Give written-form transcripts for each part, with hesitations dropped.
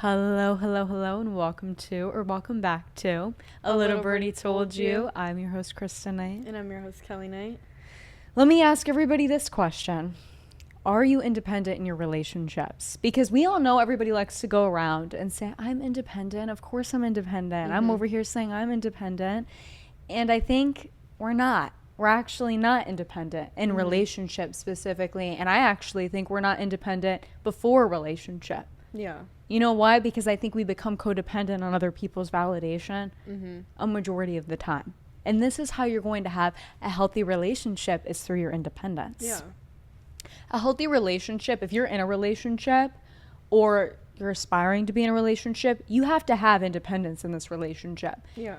Hello, hello, hello, and welcome back to A Little Birdie Told You. I'm your host, Kristen Knight. And I'm your host, Kelli Knight. Let me ask everybody this question. Are you independent in your relationships? Because we all know everybody likes to go around and say, I'm independent. Of course I'm independent. I'm over here saying I'm independent. And I think we're not. We're actually not independent in relationships specifically. And I actually think we're not independent before a relationship. Yeah. You know why? Because I think we become codependent on other people's validation a majority of the time. And this is how you're going to have a healthy relationship is through your independence. Yeah. A healthy relationship, if you're in a relationship or you're aspiring to be in a relationship, you have to have independence in this relationship. Yeah.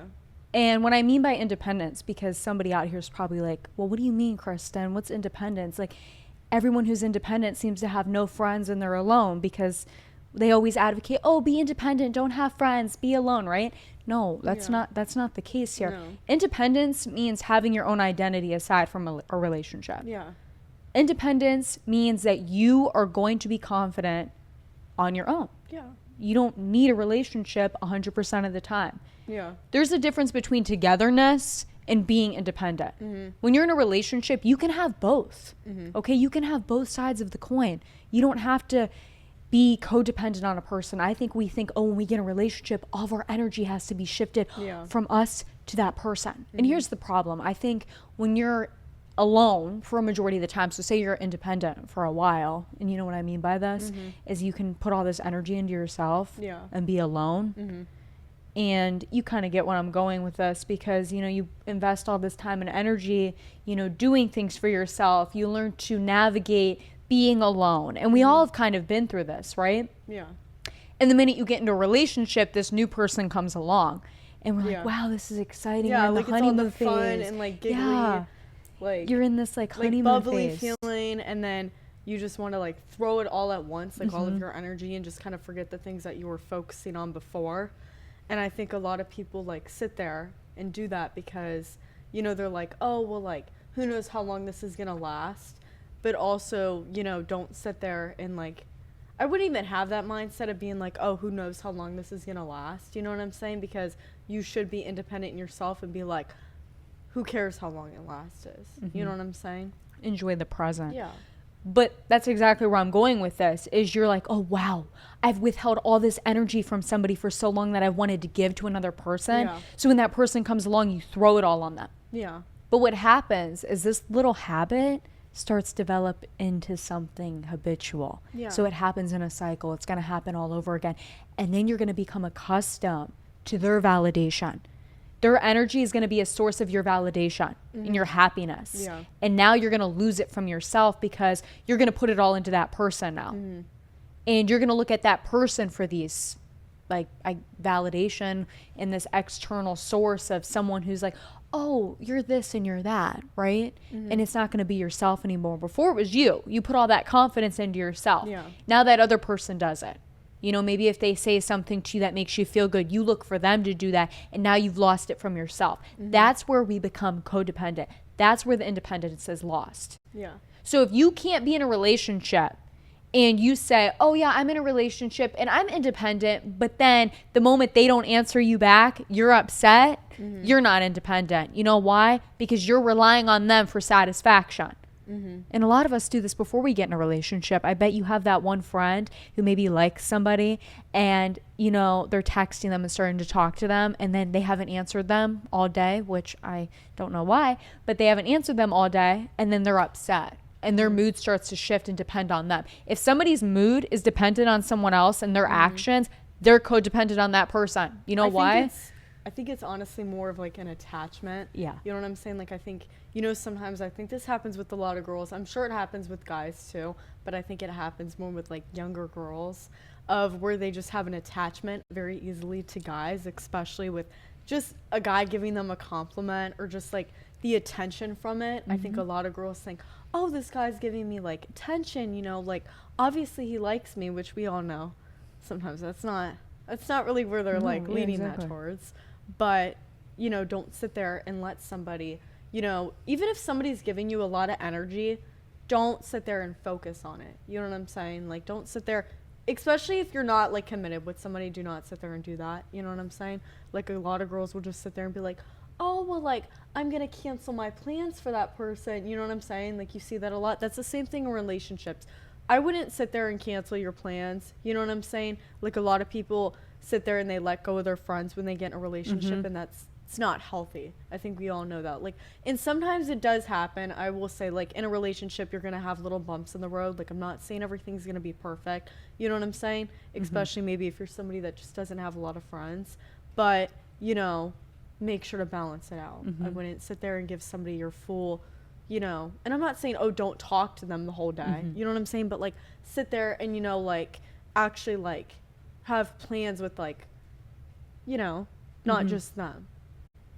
And what I mean by independence, because somebody out here is probably like, well, what do you mean, Kristen? What's independence? Like, everyone who's independent seems to have no friends and they're alone because they always advocate, oh, be independent, don't have friends, be alone, right? No, that's not the case here. No. Independence means having your own identity aside from a relationship. Yeah. Independence means that you are going to be confident on your own. Yeah. You don't need a relationship 100% of the time. Yeah. There's a difference between togetherness and being independent. When you're in a relationship, you can have both. Okay? You can have both sides of the coin. You don't have to be codependent on a person. I think we think, oh, when we get in a relationship, all of our energy has to be shifted from us to that person. And here's the problem. I think when you're alone for a majority of the time, so say you're independent for a while, and you know what I mean by this, is you can put all this energy into yourself and be alone. And you kind of get where I'm going with this because, you know, you invest all this time and energy, you know, doing things for yourself. You learn to navigate being alone. And we all have kind of been through this, right? Yeah. And the minute you get into a relationship, this new person comes along. And we're like, wow, this is exciting. Yeah, we're in like the honeymoon it's all the fun phase. and like giggly. Yeah. Like You're in this like honeymoon bubbly phase. feeling, and then you just want to like throw it all at once, like all of your energy, and just kind of forget the things that you were focusing on before. And I think a lot of people like sit there and do that because, you know, they're like, oh, well, like, who knows how long this is going to last. But also, you know, don't sit there and like, I wouldn't even have that mindset of being like, oh, who knows how long this is going to last. You know what I'm saying? Because you should be independent in yourself and be like, who cares how long it lasts is. You know what I'm saying? Enjoy the present. Yeah. But that's exactly where I'm going with this is you're like, oh, wow, I've withheld all this energy from somebody for so long that I wanted to give to another person. Yeah. So when that person comes along, you throw it all on them. Yeah. But what happens is this little habit starts to develop into something habitual. Yeah. So it happens in a cycle. It's going to happen all over again. And then you're going to become accustomed to their validation. Their energy is going to be a source of your validation and your happiness. Yeah. And now you're going to lose it from yourself because you're going to put it all into that person now. And you're going to look at that person for these like validation and this external source of someone who's like, oh, you're this and you're that, right? And it's not going to be yourself anymore. Before it was you. You put all that confidence into yourself. Yeah. Now that other person does it. You know, maybe if they say something to you that makes you feel good, you look for them to do that, and now you've lost it from yourself. That's where we become codependent. That's where the independence is lost. Yeah. So if you can't be in a relationship and you say, oh, yeah, I'm in a relationship and I'm independent, but then the moment they don't answer you back, you're upset, you're not independent. You know why? Because you're relying on them for satisfaction. And a lot of us do this before we get in a relationship. I bet you have that one friend who maybe likes somebody and, you know, they're texting them and starting to talk to them and then they haven't answered them all day, which I don't know why, but they haven't answered them all day and then they're upset and their mood starts to shift and depend on them. If somebody's mood is dependent on someone else and their actions, they're codependent on that person. You know why? I think it's honestly more of like an attachment. Yeah. You know what I'm saying? Like I think, you know, sometimes I think this happens with a lot of girls. I'm sure it happens with guys too, but I think it happens more with like younger girls of where they just have an attachment very easily to guys, especially with just a guy giving them a compliment or just like the attention from it. I think a lot of girls think, oh, this guy's giving me like attention, you know, like obviously he likes me, which we all know. Sometimes that's not really where they're leading that towards. But, you know, don't sit there and let somebody, you know, even if somebody's giving you a lot of energy, don't sit there and focus on it. You know what I'm saying? Like, don't sit there especially if you're not like committed with somebody, do not sit there and do that. You know what I'm saying? Like a lot of girls will just sit there and be like, oh, well, like, I'm going to cancel my plans for that person. You know what I'm saying? Like, you see that a lot. That's the same thing in relationships. I wouldn't sit there and cancel your plans. You know what I'm saying? Like, a lot of people sit there and they let go of their friends when they get in a relationship, and it's not healthy. I think we all know that. Like, and sometimes it does happen. I will say, like, in a relationship, you're going to have little bumps in the road. Like, I'm not saying everything's going to be perfect. You know what I'm saying? Especially maybe if you're somebody that just doesn't have a lot of friends. But, you know, make sure to balance it out. I wouldn't sit there and give somebody your full, you know, and I'm not saying, oh, don't talk to them the whole day. You know what I'm saying? But like sit there and, you know, like actually like have plans with like, you know, not just them.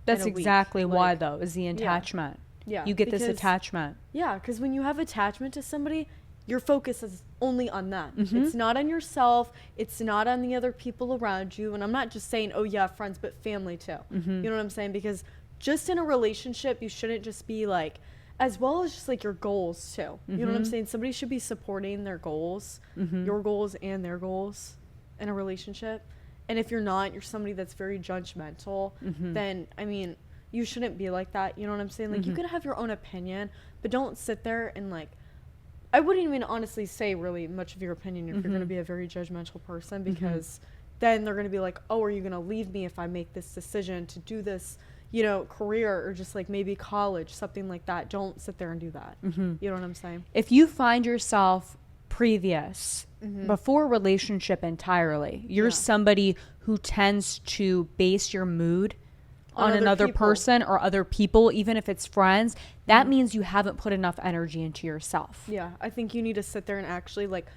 That's exactly why though, is the attachment. Yeah. You get this attachment. Yeah. Because when you have attachment to somebody, your focus is only on them. It's not on yourself. It's not on the other people around you. And I'm not just saying, oh yeah, friends, but family too. You know what I'm saying? Because just in a relationship, you shouldn't just be like, as well as just like your goals too. You know what I'm saying? Somebody should be supporting their goals, your goals and their goals in a relationship. And if you're not, you're somebody that's very judgmental, then, I mean, you shouldn't be like that. You know what I'm saying? Like, you can have your own opinion, but don't sit there and like, I wouldn't even honestly say really much of your opinion if you're going to be a very judgmental person, because then they're going to be like, oh, are you going to leave me if I make this decision to do this, you know, career or just like maybe college, something like that. Don't sit there and do that. You know what I'm saying? If you find yourself previous, before relationship entirely, you're somebody who tends to base your mood on another person or other people, even if it's friends, that means you haven't put enough energy into yourself. Yeah, I think you need to sit there and actually like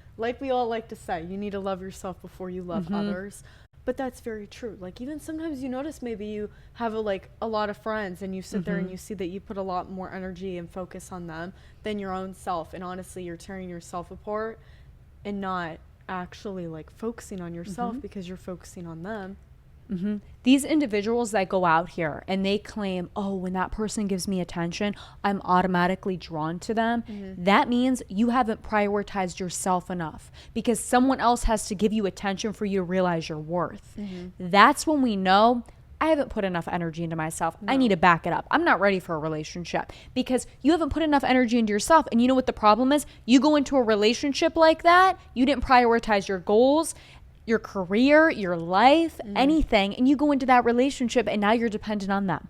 we all like to say, you need to love yourself before you love others. But that's very true. Like, even sometimes you notice maybe you have a lot of friends and you sit there and you see that you put a lot more energy and focus on them than your own self. And honestly, you're tearing yourself apart and not actually like focusing on yourself because you're focusing on them. These individuals that go out here and they claim, oh, when that person gives me attention, I'm automatically drawn to them. That means you haven't prioritized yourself enough, because someone else has to give you attention for you to realize your worth. That's when we know I haven't put enough energy into myself. I need to back it up. I'm not ready for a relationship, because you haven't put enough energy into yourself. And you know what the problem is? You go into a relationship like that, you didn't prioritize your goals, your career, your life, anything, and you go into that relationship and now you're dependent on them.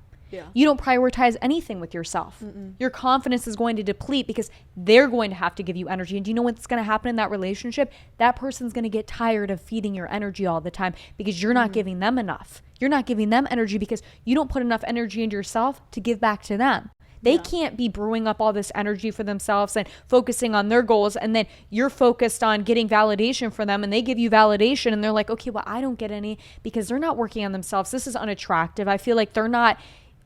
You don't prioritize anything with yourself. Your confidence is going to deplete because they're going to have to give you energy. And do you know what's going to happen in that relationship? That person's going to get tired of feeding your energy all the time because you're not giving them enough. You're not giving them energy because you don't put enough energy into yourself to give back to them. They can't be brewing up all this energy for themselves and focusing on their goals, and then you're focused on getting validation for them, and they give you validation and they're like, okay, well, I don't get any because they're not working on themselves. This is unattractive. I feel like they're not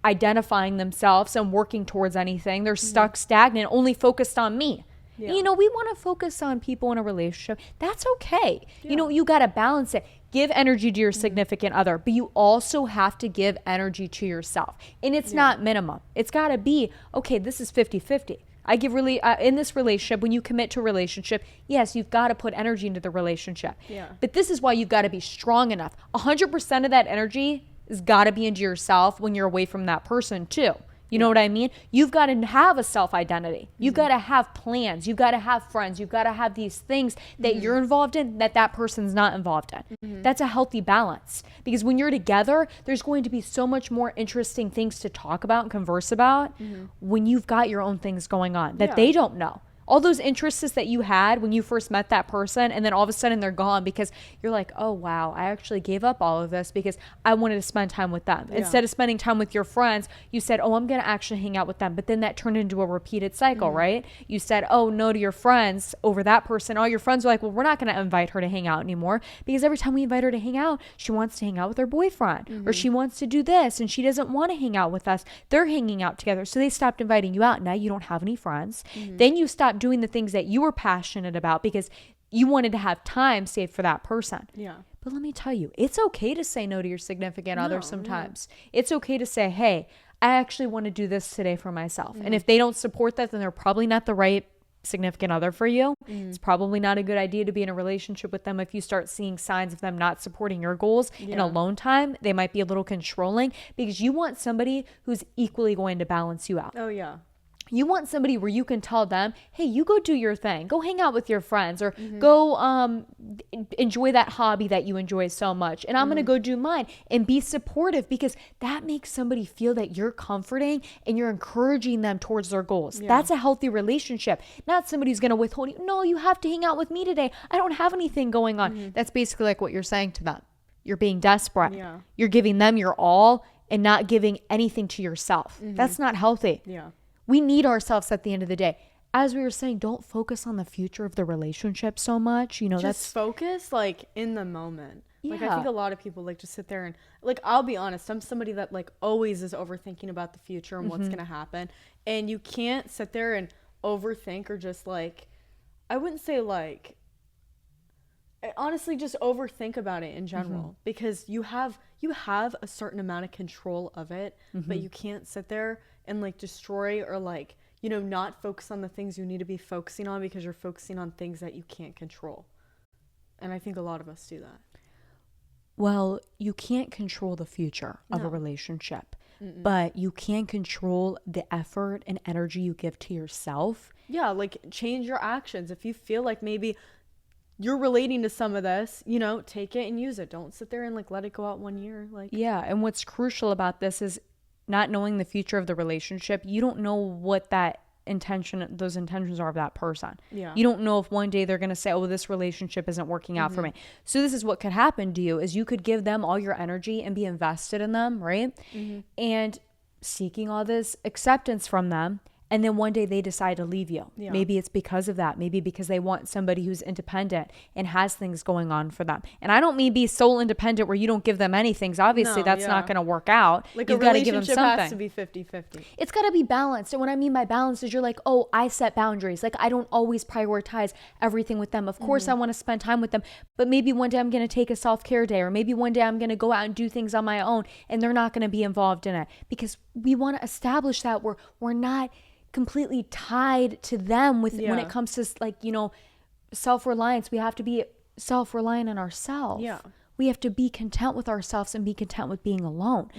identifying themselves and working towards anything. They're stuck, stagnant, only focused on me. You know, we want to focus on people in a relationship. That's okay. You know, you got to balance it. Give energy to your significant other, but you also have to give energy to yourself. And it's not minimum. It's got to be, okay, this is 50-50. I give really, in this relationship, when you commit to a relationship, yes, you've got to put energy into the relationship. But this is why you've got to be strong enough. 100% of that energy has got to be into yourself when you're away from that person too. You know what I mean? You've got to have a self-identity. You've got to have plans. You've got to have friends. You've got to have these things that you're involved in that person's not involved in. That's a healthy balance. Because when you're together, there's going to be so much more interesting things to talk about and converse about when you've got your own things going on that they don't know. All those interests that you had when you first met that person, and then all of a sudden they're gone because you're like, oh, wow, I actually gave up all of this because I wanted to spend time with them. Instead of spending time with your friends, you said, oh, I'm going to actually hang out with them. But then that turned into a repeated cycle, right? You said, oh, no to your friends over that person. All your friends are like, well, we're not going to invite her to hang out anymore because every time we invite her to hang out, she wants to hang out with her boyfriend or she wants to do this and she doesn't want to hang out with us. They're hanging out together. So they stopped inviting you out. Now you don't have any friends. Then you stopped doing the things that you were passionate about because you wanted to have time saved for that person. But let me tell you, it's okay to say no to your significant other sometimes. It's okay to say, hey, I actually want to do this today for myself. And if they don't support that, then they're probably not the right significant other for you. It's probably not a good idea to be in a relationship with them if you start seeing signs of them not supporting your goals. In alone time, they might be a little controlling, because you want somebody who's equally going to balance you out. Oh yeah. You want somebody where you can tell them, hey, you go do your thing. Go hang out with your friends, or go enjoy that hobby that you enjoy so much. And I'm going to go do mine, and be supportive, because that makes somebody feel that you're comforting and you're encouraging them towards their goals. Yeah. That's a healthy relationship. Not somebody who's going to withhold you. No, you have to hang out with me today. I don't have anything going on. That's basically like what you're saying to them. You're being desperate. Yeah. You're giving them your all and not giving anything to yourself. That's not healthy. Yeah. We need ourselves at the end of the day. As we were saying, don't focus on the future of the relationship so much. You know, just focus like in the moment. Yeah. Like, I think a lot of people like just sit there and like, I'll be honest, I'm somebody that like always is overthinking about the future and what's going to happen. And you can't sit there and overthink, or just like, I wouldn't say like, honestly, just overthink about it in general, because you have a certain amount of control of it, but you can't sit there and like destroy, or like, you know, not focus on the things you need to be focusing on, because you're focusing on things that you can't control. And I think a lot of us do that. Well, you can't control the future of a relationship, but you can control the effort and energy you give to yourself. Yeah, like change your actions. If you feel like maybe you're relating to some of this, you know, take it and use it. Don't sit there and like let it go out 1 year. Like, yeah. And what's crucial about this is not knowing the future of the relationship. You don't know what those intentions are of that person. Yeah. You don't know if one day they're going to say, oh, this relationship isn't working out for me. So this is what could happen to you, is you could give them all your energy and be invested in them, right? And seeking all this acceptance from them. And then one day they decide to leave you. Yeah. Maybe it's because of that. Maybe because they want somebody who's independent and has things going on for them. And I don't mean be sole independent where you don't give them anything. Obviously, that's not going to work out. Like, you've got to give them something. Has to be 50-50. It's got to be balanced. And what I mean by balance is you're like, oh, I set boundaries. Like, I don't always prioritize everything with them. Of course, I want to spend time with them. But maybe one day I'm going to take a self-care day, or maybe one day I'm going to go out and do things on my own, and they're not going to be involved in it. Because we want to establish that we're not completely tied to them when it comes to, like, you know, self-reliance. We have to be self-reliant on ourselves. Yeah. We have to be content with ourselves and be content with being alone.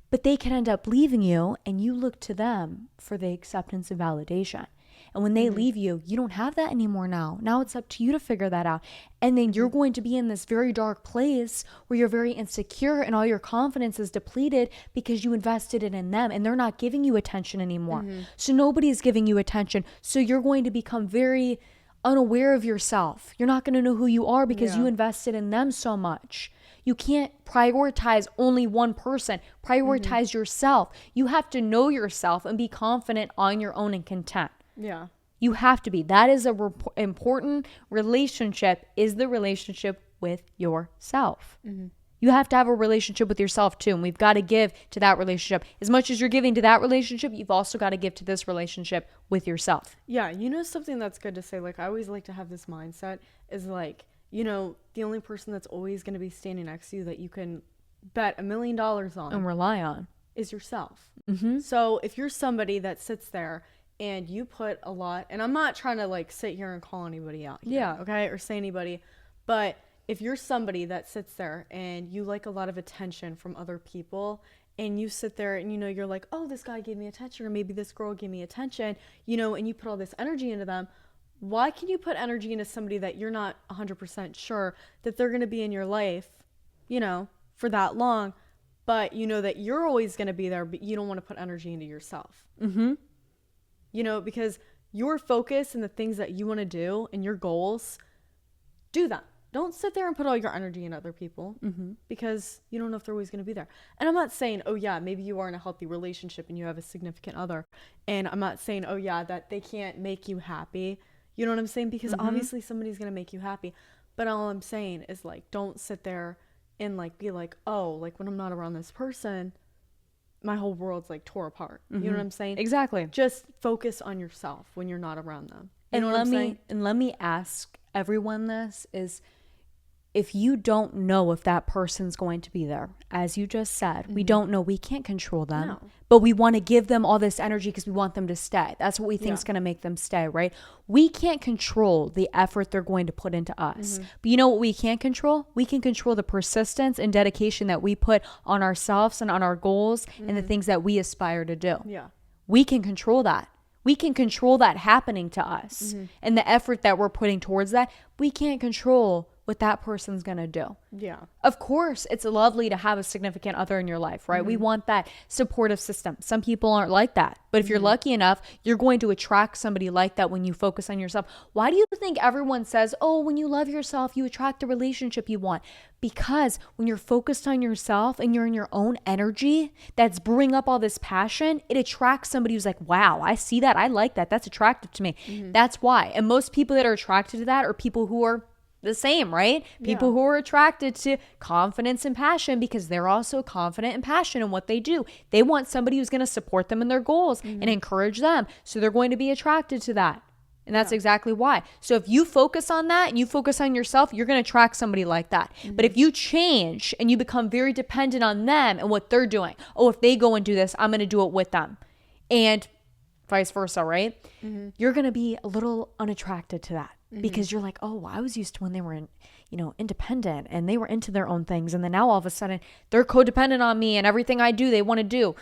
But they can end up leaving you, and you look to them for the acceptance and validation. And when they leave you, you don't have that anymore now. Now it's up to you to figure that out. And then you're going to be in this very dark place where you're very insecure and all your confidence is depleted because you invested it in them, and they're not giving you attention anymore. So nobody's giving you attention. So you're going to become very unaware of yourself. You're not going to know who you are because you invested in them so much. You can't prioritize only one person. Prioritize yourself. You have to know yourself and be confident on your own and content. Yeah. You have to be. That is important relationship, is the relationship with yourself. You have to have a relationship with yourself too. And we've got to give to that relationship. As much as you're giving to that relationship, you've also got to give to this relationship with yourself. Yeah. You know, something that's good to say, like, I always like to have this mindset is like, you know, the only person that's always going to be standing next to you that you can bet $1 million on and rely on is yourself. So if you're somebody that sits there and you put a lot, and I'm not trying to like sit here and call anybody out here, okay, or say anybody, but if you're somebody that sits there and you like a lot of attention from other people, and you sit there and, you know, you're like, oh, this guy gave me attention, or maybe this girl gave me attention, you know, and you put all this energy into them, why can you put energy into somebody that you're not 100% sure that they're going to be in your life, you know, for that long, but you know that you're always going to be there, but you don't want to put energy into yourself? You know, because your focus and the things that you want to do and your goals, do that. Don't sit there and put all your energy in other people because you don't know if they're always going to be there. And I'm not saying, oh yeah, maybe you are in a healthy relationship and you have a significant other. And I'm not saying, oh yeah, that they can't make you happy. You know what I'm saying? Because obviously somebody's going to make you happy. But all I'm saying is, like, don't sit there and like be like, oh, like when I'm not around this person, my whole world's like tore apart. You know what I'm saying? Exactly. Just focus on yourself when you're not around them. You And know what I'm saying? let me ask everyone this is, if you don't know if that person's going to be there, as you just said, we don't know, we can't control them, No. but we want to give them all this energy because we want them to stay. That's what we think is going to make them stay, right? We can't control the effort they're going to put into us. But you know what we can't control? We can control the persistence and dedication that we put on ourselves and on our goals and the things that we aspire to do. Yeah. We can control that. We can control that happening to us and the effort that we're putting towards that. We can't control what that person's going to do. Yeah. Of course, it's lovely to have a significant other in your life, right? We want that supportive system. Some people aren't like that. But if you're lucky enough, you're going to attract somebody like that when you focus on yourself. Why do you think everyone says, oh, when you love yourself, you attract the relationship you want? Because when you're focused on yourself and you're in your own energy that's brewing up all this passion, it attracts somebody who's like, wow, I see that. I like that. That's attractive to me. That's why. And most people that are attracted to that are people who are the same, right? People who are attracted to confidence and passion because they're also confident and passionate in what they do. They want somebody who's going to support them in their goals and encourage them. So they're going to be attracted to that. And that's exactly why. So if you focus on that and you focus on yourself, you're going to attract somebody like that. But if you change and you become very dependent on them and what they're doing, oh, if they go and do this, I'm going to do it with them. And vice versa, right? You're going to be a little unattracted to that. Because you're like, oh, I was used to when they were, independent and they were into their own things. And then now all of a sudden they're codependent on me and everything I do, they want to do.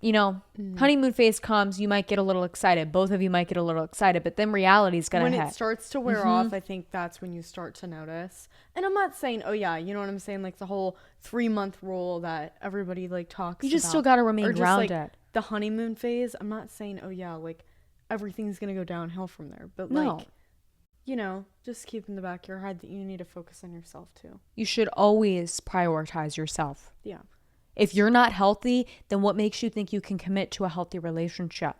Honeymoon phase comes, you might get a little excited. Both of you might get a little excited, but then reality is going to hit. When it starts to wear off, I think that's when you start to notice. And I'm not saying, oh yeah, you know what I'm saying? Like the whole 3-month rule that everybody like talks about. You just still got to remain grounded. Like the honeymoon phase. I'm not saying, oh yeah, like everything's going to go downhill from there. But No. just keep in the back of your head that you need to focus on yourself too. You should always prioritize yourself. Yeah. If you're not healthy, then what makes you think you can commit to a healthy relationship?